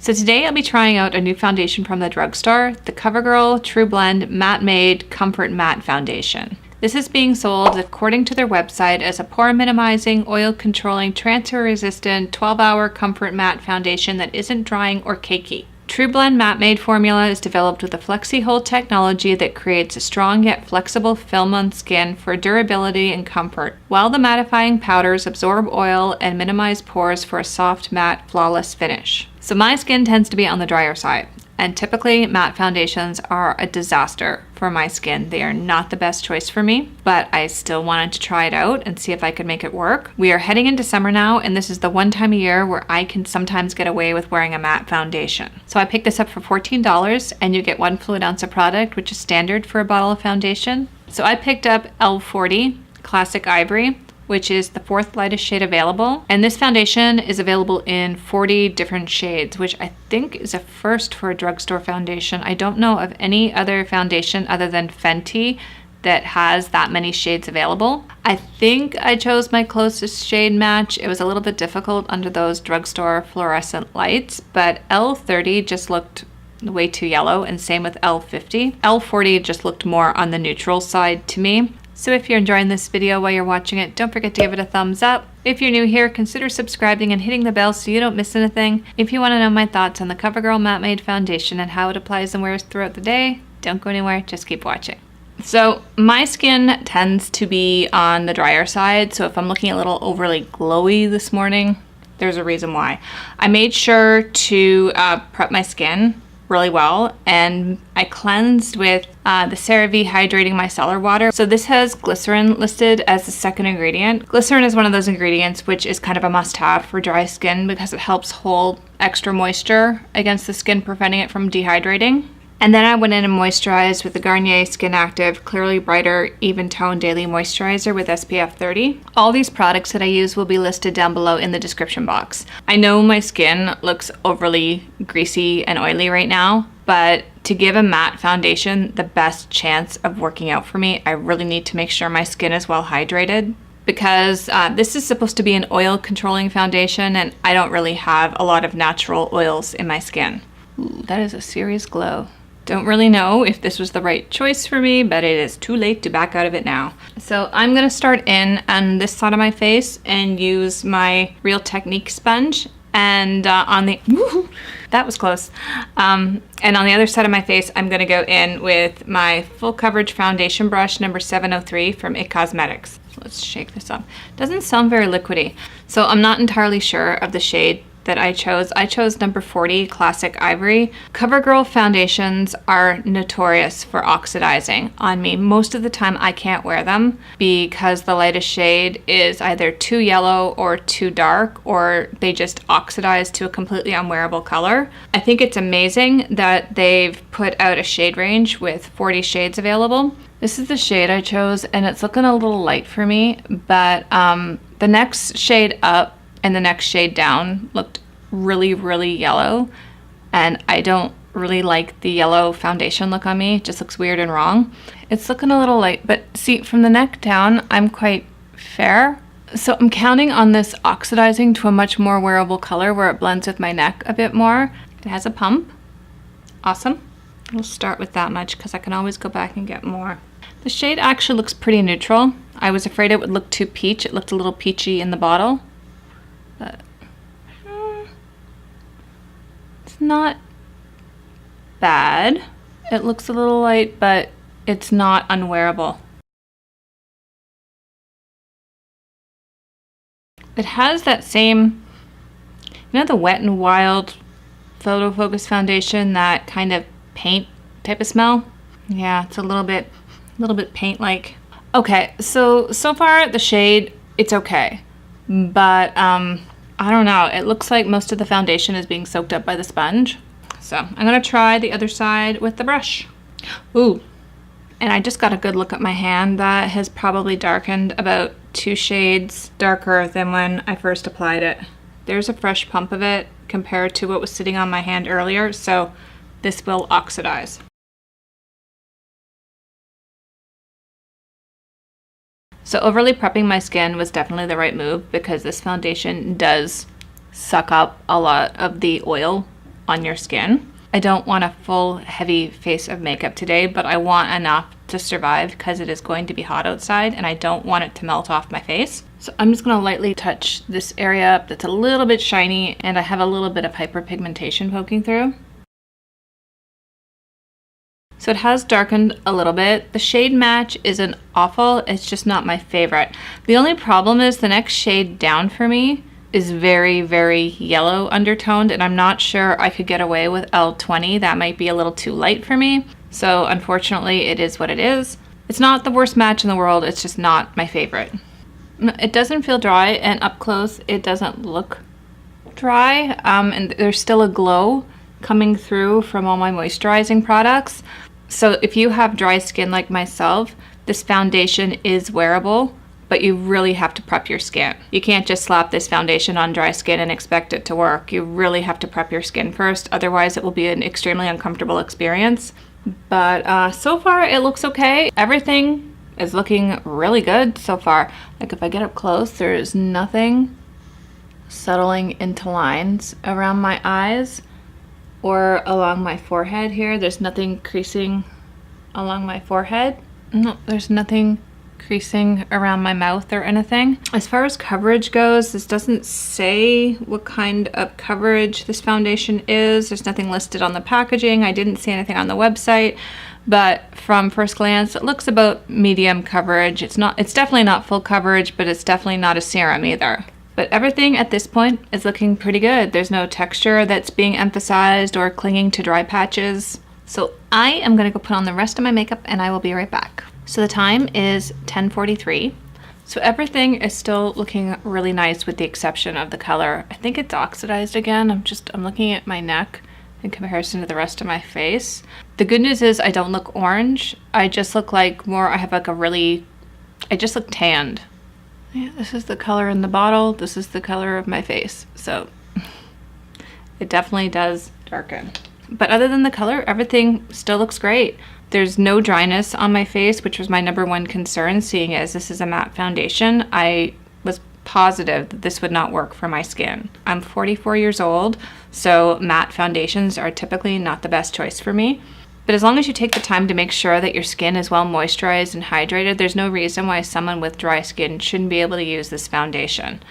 So today I'll be trying out a new foundation from the drugstore, the Covergirl Trublend Matte Made Comfort Matte Foundation. This is being sold according to their website as a pore minimizing, oil controlling, transfer resistant, 12-hour comfort matte foundation that isn't drying or cakey. Trublend Matte Made formula is developed with a flexi-hold technology that creates a strong yet flexible film on skin for durability and comfort, while the mattifying powders absorb oil and minimize pores for a soft, matte, flawless finish. So my skin tends to be on the drier side, and typically matte foundations are a disaster for my skin. They are not the best choice for me, but I still wanted to try it out and see if I could make it work. We are heading into summer now, and this is the one time a year where I can sometimes get away with wearing a matte foundation. So I picked this up for $14, and you get 1 fluid ounce of product, which is standard for a bottle of foundation. So I picked up L40 Classic Ivory, which is the 4th lightest shade available. And this foundation is available in 40 different shades, which I think is a first for a drugstore foundation. I don't know of any other foundation other than Fenty that has that many shades available. I think I chose my closest shade match. It was a little bit difficult under those drugstore fluorescent lights, but L30 just looked way too yellow, and same with L50. L40 just looked more on the neutral side to me. So if you're enjoying this video while you're watching it, don't forget to give it a thumbs up. If you're new here, consider subscribing and hitting the bell so you don't miss anything. If you want to know my thoughts on the Covergirl Matte Made Foundation and how it applies and wears throughout the day, don't go anywhere, just keep watching. So my skin tends to be on the drier side, so if I'm looking a little overly glowy this morning, there's a reason why. I made sure to prep my skin really well, and I cleansed with the CeraVe Hydrating Micellar Water. So this has glycerin listed as the second ingredient. Glycerin is one of those ingredients which is kind of a must-have for dry skin because it helps hold extra moisture against the skin, preventing it from dehydrating. And then I went in and moisturized with the Garnier Skin Active Clearly Brighter Even Tone Daily Moisturizer with SPF 30. All these products that I use will be listed down below in the description box. I know my skin looks overly greasy and oily right now, but to give a matte foundation the best chance of working out for me, I really need to make sure my skin is well hydrated, because this is supposed to be an oil controlling foundation, and I don't really have a lot of natural oils in my skin. Ooh, that is a serious glow. Don't really know if this was the right choice for me, but it is too late to back out of it now. So I'm gonna start in on this side of my face and use my Real Technique sponge, and on the, that was close. And on the other side of my face, I'm gonna go in with my full coverage foundation brush number 703 from IT Cosmetics. So let's shake this up. Doesn't sound very liquidy. So I'm not entirely sure of the shade that I chose. I chose number 40 Classic Ivory. Covergirl foundations are notorious for oxidizing on me. Most of the time I can't wear them because the lightest shade is either too yellow or too dark, or they just oxidize to a completely unwearable color. I think it's amazing that they've put out a shade range with 40 shades available. This is the shade I chose, and it's looking a little light for me, but the next shade up and the next shade down looked really, really yellow, and I don't really like the yellow foundation look on me. It just looks weird and wrong. It's looking a little light, but see, from the neck down, I'm quite fair. So I'm counting on this oxidizing to a much more wearable color where it blends with my neck a bit more. It has a pump. Awesome. We'll start with that much because I can always go back and get more. The shade actually looks pretty neutral. I was afraid it would look too peach. It looked a little peachy in the bottle, but it's not bad. It looks a little light, but it's not unwearable. It has that same, you know, the Wet n Wild Photo Focus foundation, that kind of paint type of smell. Yeah, it's a little bit paint-like. Okay, so far the shade, it's okay, but I don't know. It looks like most of the foundation is being soaked up by the sponge. So I'm gonna try the other side with the brush. Ooh, and I just got a good look at my hand. That has probably darkened about 2 shades darker than when I first applied it. There's a fresh pump of it compared to what was sitting on my hand earlier, so this will oxidize. So overly prepping my skin was definitely the right move because this foundation does suck up a lot of the oil on your skin. I don't want a full heavy face of makeup today, but I want enough to survive because it is going to be hot outside and I don't want it to melt off my face. So I'm just gonna lightly touch this area up that's a little bit shiny and I have a little bit of hyperpigmentation poking through. So it has darkened a little bit. The shade match isn't awful, it's just not my favorite. The only problem is the next shade down for me is very, very yellow undertoned, and I'm not sure I could get away with L40. That might be a little too light for me. So unfortunately, it is what it is. It's not the worst match in the world, it's just not my favorite. It doesn't feel dry, and up close, it doesn't look dry. And there's still a glow coming through from all my moisturizing products. So if you have dry skin like myself, this foundation is wearable, but you really have to prep your skin. You can't just slap this foundation on dry skin and expect it to work. You really have to prep your skin first, otherwise it will be an extremely uncomfortable experience. But so far it looks okay. Everything is looking really good so far. Like if I get up close, there's nothing settling into lines around my eyes or along my forehead here. There's nothing creasing along my forehead. No, there's nothing creasing around my mouth or anything. As far as coverage goes, this doesn't say what kind of coverage this foundation is. There's nothing listed on the packaging. I didn't see anything on the website, but from first glance, it looks about medium coverage. It's definitely not full coverage, but it's definitely not a serum either. But everything at this point is looking pretty good. There's no texture that's being emphasized or clinging to dry patches. So I am gonna go put on the rest of my makeup and I will be right back. So the time is 10:43. So everything is still looking really nice with the exception of the color. I think it's oxidized again. I'm looking at my neck in comparison to the rest of my face. The good news is I don't look orange. I just look like I just look tanned. Yeah, this is the color in the bottle. This is the color of my face. So it definitely does darken. But other than the color, everything still looks great. There's no dryness on my face, which was my #1 concern, seeing as this is a matte foundation. I was positive that this would not work for my skin. I'm 44 years old, so matte foundations are typically not the best choice for me. But as long as you take the time to make sure that your skin is well moisturized and hydrated, there's no reason why someone with dry skin shouldn't be able to use this foundation.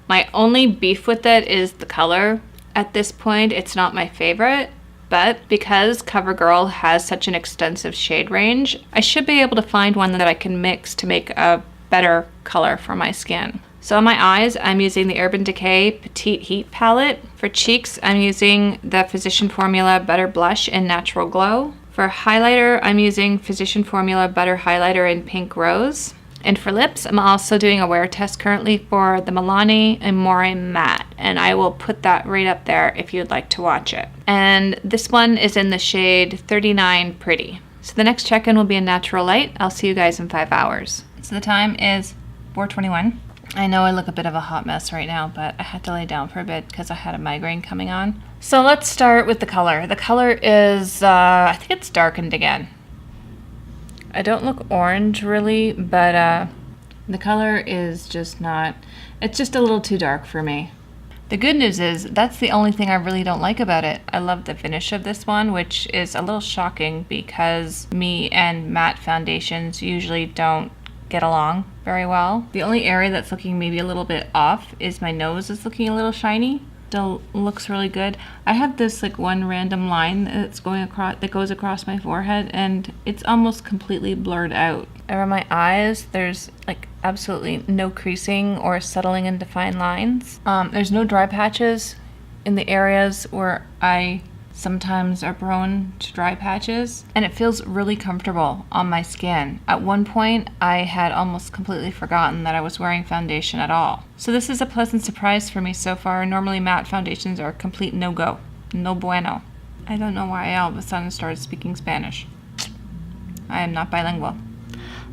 My only beef with it is the color. At this point, it's not my favorite. But because CoverGirl has such an extensive shade range, I should be able to find one that I can mix to make a better color for my skin. So on my eyes, I'm using the Urban Decay Petite Heat palette. For cheeks, I'm using the Physician Formula Butter Blush in Natural Glow. For highlighter, I'm using Physician Formula Butter Highlighter in Pink Rose. And for lips, I'm also doing a wear test currently for the Milani Amore Matte, and I will put that right up there if you'd like to watch it. And this one is in the shade 39 Pretty. So the next check-in will be in natural light. I'll see you guys in 5 hours. So the time is 4:21. I know I look a bit of a hot mess right now, but I had to lay down for a bit because I had a migraine coming on. So let's start with the color. The color is, I think it's darkened again. I don't look orange really, but the color is just not, it's just a little too dark for me. The good news is that's the only thing I really don't like about it. I love the finish of this one, which is a little shocking because me and matte foundations usually don't get along very well. The only area that's looking maybe a little bit off is my nose is looking a little shiny. Still looks really good. I have this like one random line that's that goes across my forehead, and it's almost completely blurred out. Around my eyes, there's like absolutely no creasing or settling into fine lines. There's no dry patches in the areas where I sometimes are prone to dry patches, and it feels really comfortable on my skin. At one point, I had almost completely forgotten that I was wearing foundation at all. So this is a pleasant surprise for me so far. Normally matte foundations are a complete no-go. No bueno. I don't know why I all of a sudden started speaking Spanish. I am not bilingual.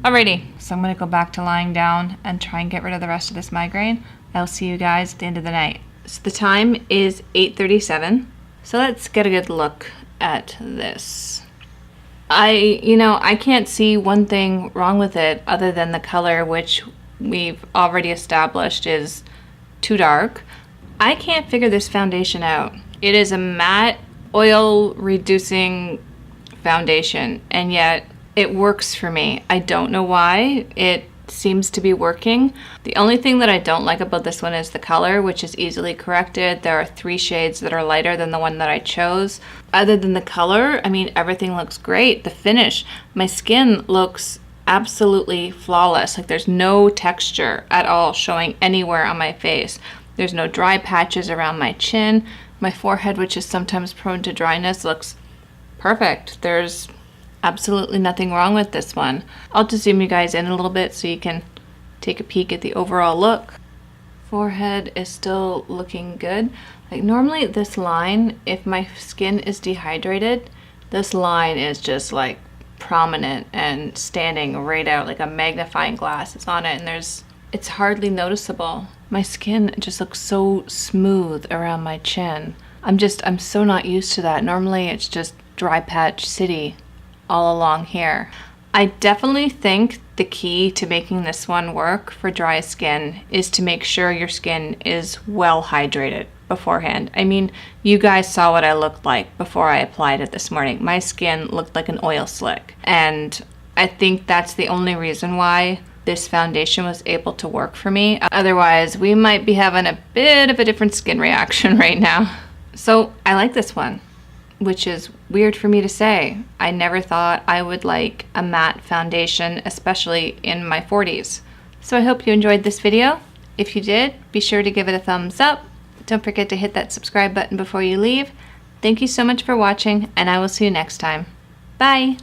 Alrighty, so I'm gonna go back to lying down and try and get rid of the rest of this migraine. I'll see you guys at the end of the night. So the time is 8:37. So let's get a good look at this. I can't see one thing wrong with it other than the color, which we've already established is too dark. I can't figure this foundation out. It is a matte oil reducing foundation, and yet it works for me. I don't know why. It seems to be working. The only thing that I don't like about this one is the color, which is easily corrected. There are 3 shades that are lighter than the one that I chose. Other than the color, I mean, everything looks great. The finish, my skin looks absolutely flawless. Like there's no texture at all showing anywhere on my face. There's no dry patches around my chin. My forehead, which is sometimes prone to dryness, looks perfect. There's absolutely nothing wrong with this one. I'll just zoom you guys in a little bit so you can take a peek at the overall look. Forehead is still looking good. Like normally this line, if my skin is dehydrated, this line is just like prominent and standing right out like a magnifying glass is on it, and it's hardly noticeable. My skin just looks so smooth around my chin. I'm so not used to that. Normally it's just dry patch city all along here. I definitely think the key to making this one work for dry skin is to make sure your skin is well hydrated beforehand. I mean, you guys saw what I looked like before I applied it this morning. My skin looked like an oil slick, and I think that's the only reason why this foundation was able to work for me. Otherwise, we might be having a bit of a different skin reaction right now. So I like this one, which is weird for me to say. I never thought I would like a matte foundation, especially in my 40s. So I hope you enjoyed this video. If you did, be sure to give it a thumbs up. Don't forget to hit that subscribe button before you leave. Thank you so much for watching, and I will see you next time. Bye!